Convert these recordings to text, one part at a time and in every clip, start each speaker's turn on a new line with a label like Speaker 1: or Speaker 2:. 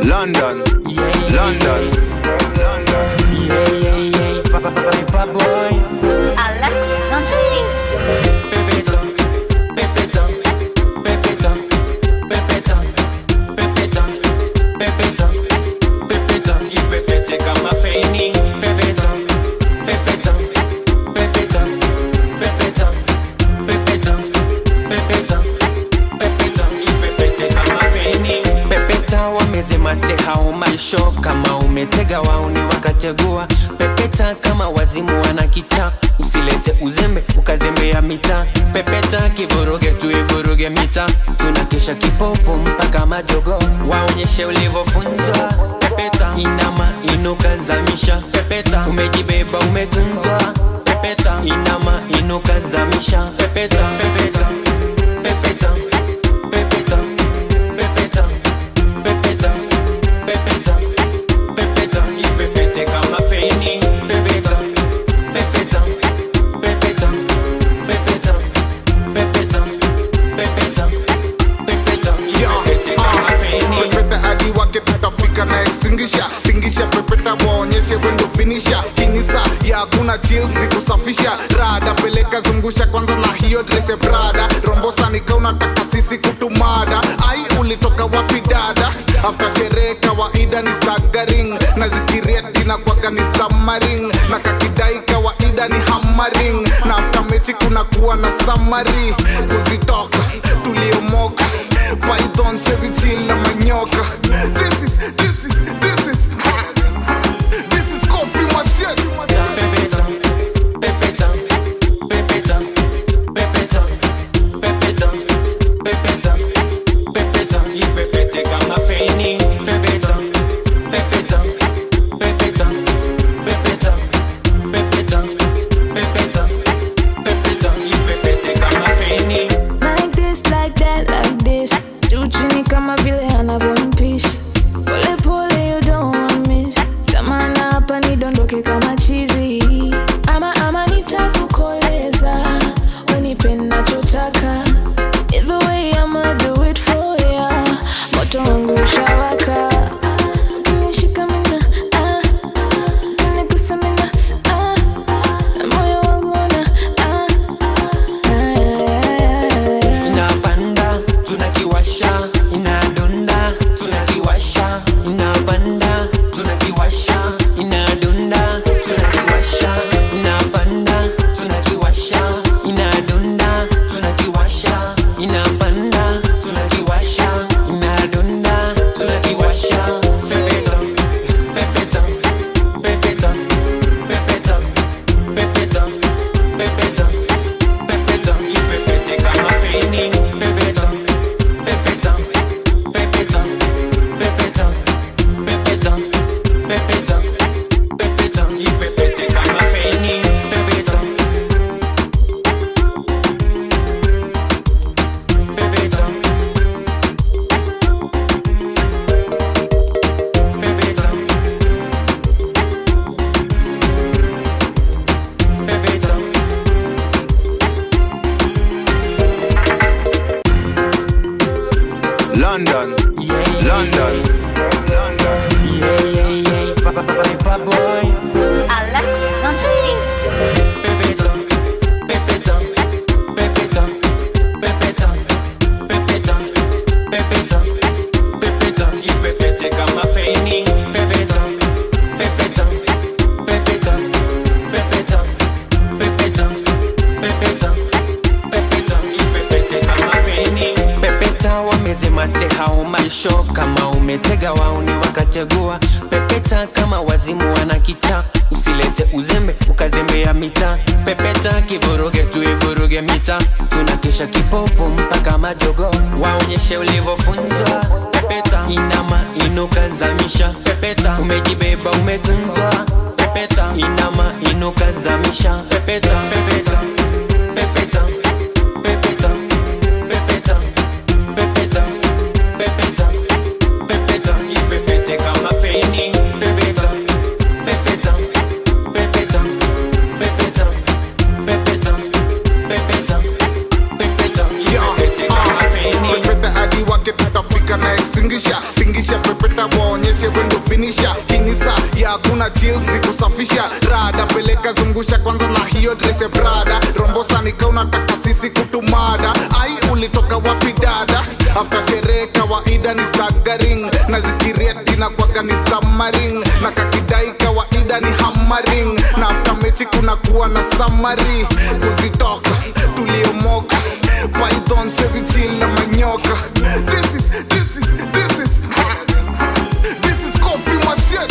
Speaker 1: London, London,
Speaker 2: Vypa boy.
Speaker 3: Alexis on the beat.
Speaker 2: Mate hao maisho kama umetega wauni wakachagua. Pepeta kama wazimu wanakita, usilete uzembe ukazembea mita. Pepeta kivuruge tuivuruge mita, tunakesha kipopo mpaka majogo. Waonyeshe ulivofunzwa. Pepeta inama inuka zamisha. Pepeta umejibeba umetunzwa. Pepeta inama inuka zamisha. Pepeta pepeta pepeta pepeta pepeta pepeta pepeta pepeta ipepete kama feni. Pepeta pepeta pepeta pepeta pepeta pepeta pepeta ipepete kama feni.
Speaker 4: Pepeta hadi wake tutafika na extinguisher. Tingisha pepeta waonyeshe wendo finisher. Kinisa ya hakuna chills ni kusafisha. Rada peleka zungusha kwanza na hiyo dresse Prada. Rombosa nika unataka sisi kutumada. Ai ulitoka wapi dada? After sherehe kawaida ni staggering. Na zikirieti na kwaga ni stammering. Na kakidai kawaida ni hammering. Na after mechi kuna kuwa na summary. Kuzitoka tuliomoka Python sezi chill na manyoka. This is coffee machine.
Speaker 2: Pepeta pepeta pepeta pepeta pepeta pepeta pepeta ipepete kama feni. Pepeta pepeta pepeta pepeta pepeta pepeta pepeta ipepete kama feni.
Speaker 5: Like this, like that, like this. Juu chini kama vile anavyompishi. Pole pole you don't want miss. Tamana hapa nidondoke kama chizi. Ama nitakukoleza. Wenipe nachotaka. Either way I'ma do it for ya. Moto wangu ushawaka. Ukinishika mina ukinigusa mina moyo wangu una
Speaker 2: Inapanda, tunakiwasha. Inadunda, tunakiwasha. Inapanda, tunakiwasha. Inadunda, tunakiwasha. Inapanda, tunakiwasha. Inadunda, tunakiwasha. Inapanda, tunakiwasha. Inadunda, tunakiwasha. Pepeta, pepeta, pepeta, pepeta, pepeta, pepeta, pepeta, ipepete kama feni. Pepeta, pepeta, pepeta, pepeta, pepeta, pepeta, pepeta, ipepete kama feni. Pepeta, pepeta, pepeta, pepeta.
Speaker 1: London, London, London.
Speaker 2: Vypa boy.
Speaker 3: Alexis on the beat.
Speaker 2: Pepeta, pepeta, pepeta, pepeta, pepeta, pepeta, pepeta, ipepete kama feni. Pepeta, pepeta, pepeta, pepeta, pepeta, pepeta, pepeta, ipepete kama feni. Pepeta wamezimate hao maisho kama umetega wauni wakachagua. Pepeta kama wazimu wanakita, usilete uzembe ukazembea mita. Pepeta kivuruge tuivuruge mita, tunakesha kipopo mpaka majogo. Waonyeshe ulivofunzwa. Pepeta inama inuka zamisha. Pepeta umejibeba umetunzwa. Pepeta inama inuka zamisha. Pepeta pepeta pepeta pepeta pepeta pepeta pepeta pepeta ipepete kama feni. Pepeta pepeta pepeta pepeta pepeta pepeta pepeta ipepete kama feni.
Speaker 4: Pepeta hadi wake tutafika na extinguisher. Tingisha pepeta pepeta waonyeshe wendo finisha. Kinisa ya hakuna chills ni kusafisha rada, peleka zungusha kwanza na hiyo dress brada. Rombosa nika unataka sisi kutumada, ai ulitoka wapi dada? After sherehe kawaida ni staggering, na zikirieti na kwaga ni stammering, na kakidai kawaida ni hammering, na after mechi kuna kuwa na summary. Kuzitoka tuliomoka python sezi chill na manyoka. This is coffee machine.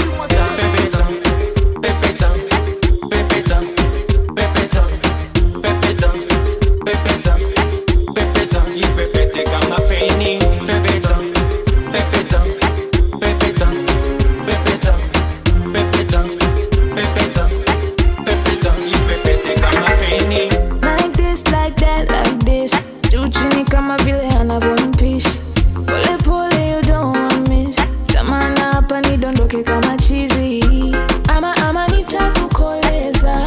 Speaker 5: Like this, like that, like this. Juu chini kama vile anavyompishi. Pole pole you don't want miss. Tamana hapa nidondoke kama chizi. Ama nitakukoleza,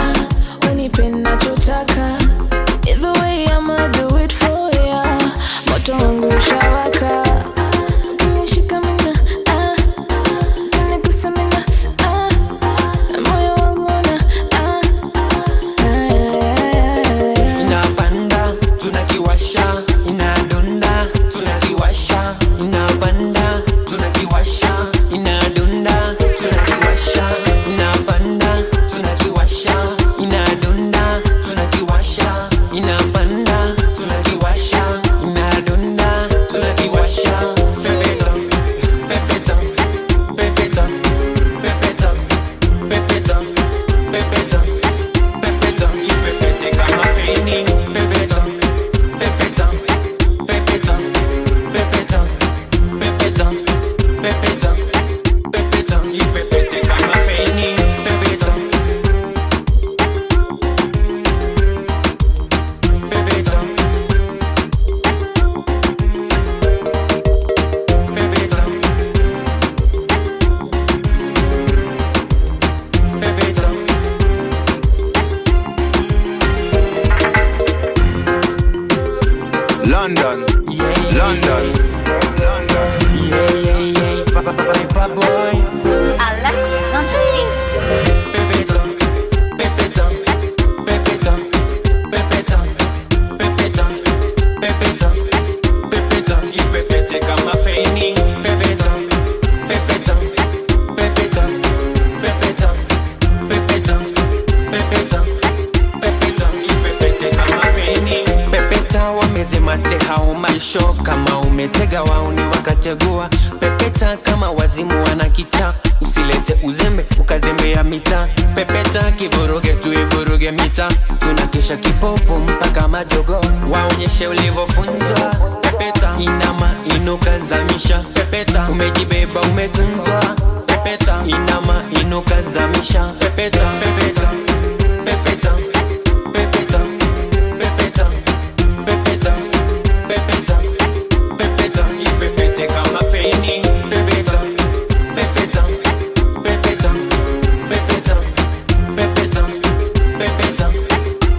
Speaker 5: unipe nachotaka. Either way I'ma do it for ya. Moto wangu ushawaka. Kunishika mina, kunigusa mina, moyo wangu una,
Speaker 2: Inapanda, tunakiwasha, inadunda, tunakiwasha, inapanda, tunakiwasha, inadunda, tunakiwasha, inapanda, tunakiwasha, inadunda, tunakiwasha, inapanda, tunakiwasha, inadunda, tunakiwasha. Pepeta, pepeta, pepeta, pepeta, pepeta, pepeta, pepeta, ipepete kama feni. Pepeta, pepeta, pepeta, pepeta, pepeta, pepeta, pepeta, ipepete kama feni. Pepeta, pepeta, pepeta, pepeta.
Speaker 1: London, London, London.
Speaker 2: Vypa boy.
Speaker 3: Alexis on the beat.
Speaker 2: Pepeta, pepeta, pepeta, pepeta, pepeta, pepeta, pepeta, ipepete kama feni. Pepeta, pepeta, pepeta, pepeta, pepeta, pepeta, pepeta, ipepete kama feni. Pepeta wamezimate hao maisho, kama umetega wauni wakategua. Pepeta kama wazimu wanakita, usilete uzembe ukazembea mita. Pepeta kivuruge tuivuruge mita, tunakesha kipopo mpaka majogo, waonyeshe ulivyofunzwa. Pepeta inama inuka zamisha, pepeta umejibeba umetunzwa. Pepeta inama inuka zamisha, pepeta, pepeta, pepeta, pepeta, pepeta, pepeta, pepeta, pepeta, ipepete kama feni. Pepeta, pepeta, pepeta, pepeta, pepeta, pepeta,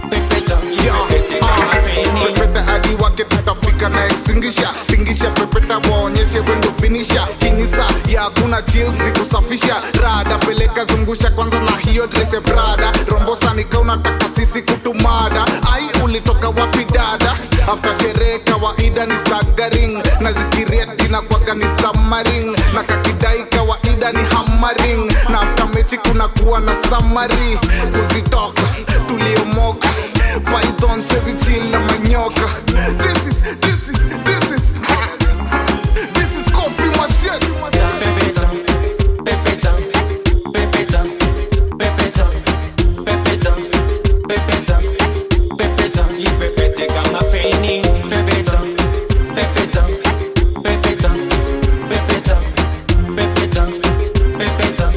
Speaker 2: pepeta, ipepete kama feni.
Speaker 4: Pepeta hadi wake tutafika na extinguisher. Tingisha pepeta waonyeshe wendo finisha. Kinisa ya hakuna chills ni kusafisha rada, peleka zungusha kwanza na hiyo dress brada. Rombosa nika unataka sisi kutumada, ai ulitoka wapi dada? After sherehe kawaida ni staggering, na zikirieti na kwaga ni stammering, na kakidai kawaida ni hammering, na after mechi kuna kuwa na summary. Kuzitoka tuliomoka python sezi chill na manyoka. This is coffee machine.
Speaker 2: Pepeta, pepeta, pepeta, pepeta, pepeta, pepeta, pepeta, ipepete kama feni. Pepeta, pepeta, pepeta, pepeta, pepeta, pepeta,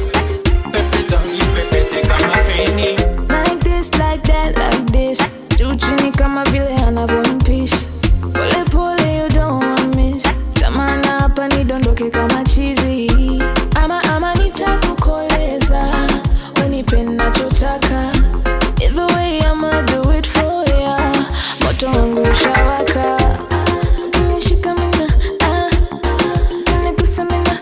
Speaker 2: pepeta, ipepete kama feni.
Speaker 5: like this, like that, like this. Juu chini kama vile anavyompishi. Pole pole you don't want miss. Tamana hapa nidondoke kama chizi. Ama nitakukoleza, unipe nachotaka. Either way I'ma do it for ya. Moto wangu ushawaka. Kunishika mina, kunigusa mina,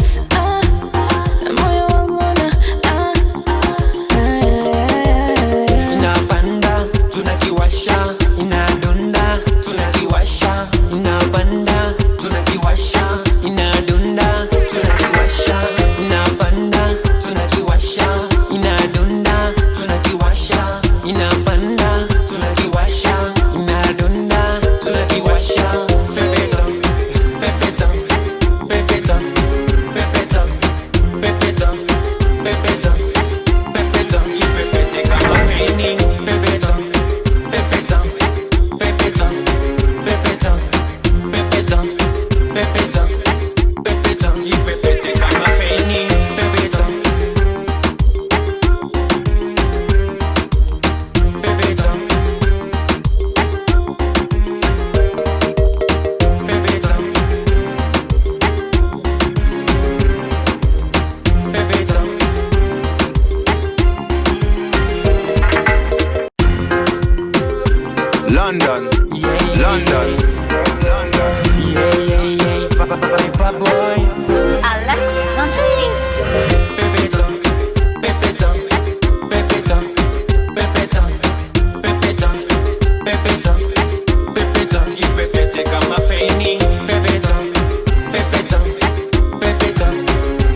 Speaker 1: London,
Speaker 2: Yeah,
Speaker 1: London, London.
Speaker 2: Vypa boy.
Speaker 3: Alexis on the beat.
Speaker 2: Pepeta, pepeta, pepeta, pepeta, pepeta, pepeta, pepeta. Ipepete kama feni. Pepeta, pepeta, pepeta,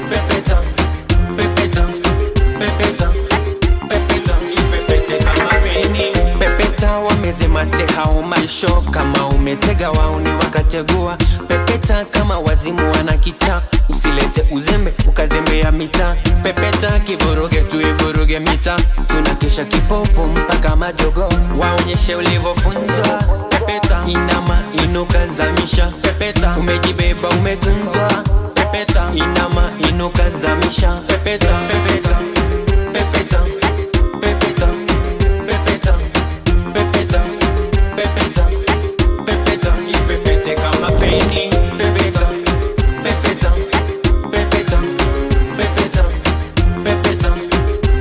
Speaker 2: pepeta, pepeta, pepeta, pepeta. Ipepete kama feni. Pepeta wamezima hao maisho kama umetega wauni wakategua. Pepeta kama wazimu wanakita, usilete uzembe ukazembea mita. Pepeta kivuruge tuivuruge mita, tunakesha kipopo mpaka majogo. Waonyeshe ulivofunzwa. Pepeta inama inuka zamisha. Pepeta umejibeba umetunzwa. Pepeta inama inuka zamisha. Pepeta, pepeta, pepeta, pepeta, pepeta, pepeta, pepeta, pepeta. Ipepete kama feni. Pepeta, pepeta, pepeta, pepeta, pepeta,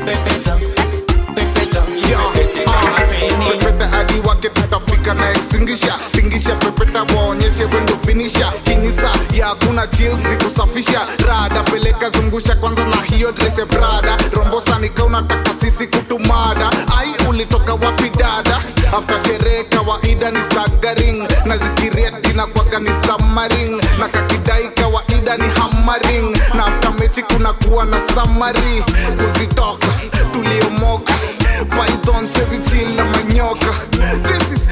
Speaker 2: pepeta, pepeta. Ipepete kama feni.
Speaker 4: Pepeta hadi wake tutafika na extinguisher. Tingisha pepeta waonyeshe wendo finisha. Kinisa ya hakuna chills ni kusafisha. Rada peleka zungusha kwanza na hiyo dress brada. Rombosa nika unataka sisi kutumada. Ai ulitoka wapi dada? After sherehe kawaida ni staggering. Na zikiria tina kwaga ni stammering. Na kakidai kawaida ni hammering. Na after mechi kuna kuwa na summary. Kuzitoka tuliomoka Python sezi chill na manyoka. This is